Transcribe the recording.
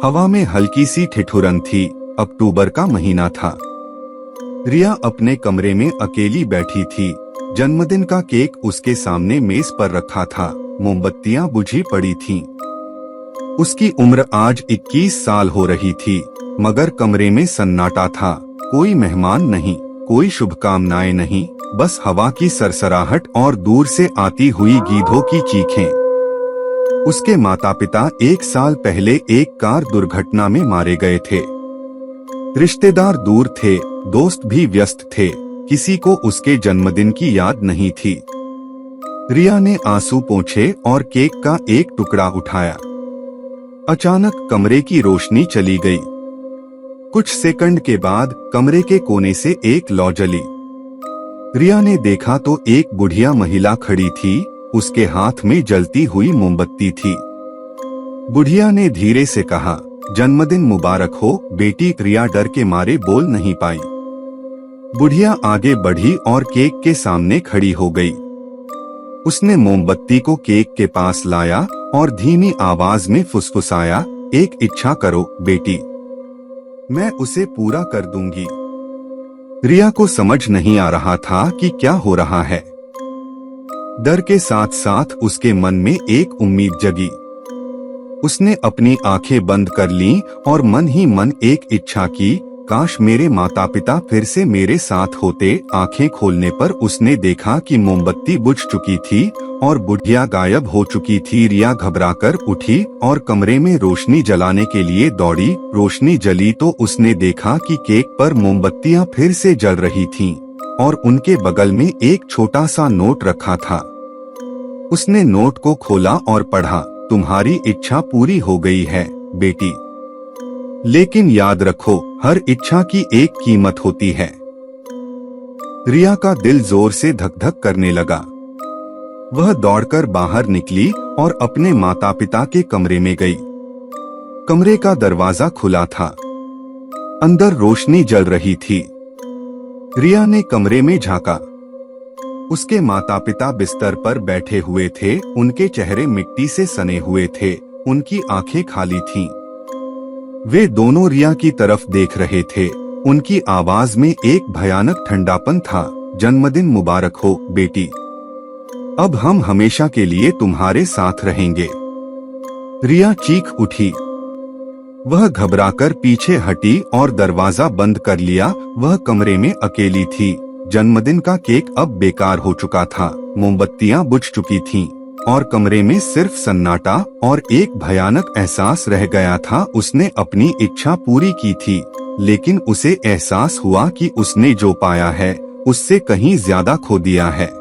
हवा में हल्की सी ठिठुरन थी। अक्टूबर का महीना था। रिया अपने कमरे में अकेली बैठी थी। जन्मदिन का केक उसके सामने मेज पर रखा था। मोमबत्तियां बुझी पड़ी थीं। उसकी उम्र आज 21 साल हो रही थी, मगर कमरे में सन्नाटा था। कोई मेहमान नहीं, कोई शुभकामनाएं नहीं, बस हवा की सरसराहट और दूर से आती हुई गीधों की चीखें। उसके माता पिता 1 साल पहले एक कार दुर्घटना में मारे गए थे। रिश्तेदार दूर थे, दोस्त भी व्यस्त थे, किसी को उसके जन्मदिन की याद नहीं थी। रिया ने आंसू पोंछे और केक का एक टुकड़ा उठाया। अचानक कमरे की रोशनी चली गई। कुछ सेकंड के बाद कमरे के कोने से एक लौ जली। रिया ने देखा तो एक बुढ़िया महिला खड़ी थी। उसके हाथ में जलती हुई मोमबत्ती थी। बुढ़िया ने धीरे से कहा, जन्मदिन मुबारक हो बेटी। रिया डर के मारे बोल नहीं पाई। बुढ़िया आगे बढ़ी और केक के सामने खड़ी हो गई। उसने मोमबत्ती को केक के पास लाया और धीमी आवाज में फुसफुसाया, एक इच्छा करो बेटी, मैं उसे पूरा कर दूंगी। रिया को समझ नहीं आ रहा था कि क्या हो रहा है। डर के साथ साथ उसके मन में एक उम्मीद जगी। उसने अपनी आंखें बंद कर लीं और मन ही मन एक इच्छा की, काश मेरे माता पिता फिर से मेरे साथ होते। आंखें खोलने पर उसने देखा कि मोमबत्ती बुझ चुकी थी और बुढ़िया गायब हो चुकी थी। रिया घबराकर उठी और कमरे में रोशनी जलाने के लिए दौड़ी। रोशनी जली तो उसने देखा कि केक पर मोमबत्तियां फिर से जल रही थीं और उनके बगल में एक छोटा सा नोट रखा था। उसने नोट को खोला और पढ़ा, तुम्हारी इच्छा पूरी हो गई है बेटी, लेकिन याद रखो हर इच्छा की एक कीमत होती है। रिया का दिल जोर से धक धक करने लगा। वह दौड़कर बाहर निकली और अपने माता पिता के कमरे में गई। कमरे का दरवाजा खुला था। अंदर रोशनी जल रही थी। रिया ने कमरे में झांका। उसके माता पिता बिस्तर पर बैठे हुए थे। उनके चेहरे मिट्टी से सने हुए थे। उनकी आंखें खाली थीं। वे दोनों रिया की तरफ देख रहे थे। उनकी आवाज में एक भयानक ठंडापन था, जन्मदिन मुबारक हो बेटी, अब हम हमेशा के लिए तुम्हारे साथ रहेंगे। रिया चीख उठी। वह घबराकर पीछे हटी और दरवाजा बंद कर लिया। वह कमरे में अकेली थी। जन्मदिन का केक अब बेकार हो चुका था। मोमबत्तियां बुझ चुकी थीं और कमरे में सिर्फ सन्नाटा और एक भयानक एहसास रह गया था। उसने अपनी इच्छा पूरी की थी, लेकिन उसे एहसास हुआ कि उसने जो पाया है उससे कहीं ज्यादा खो दिया है।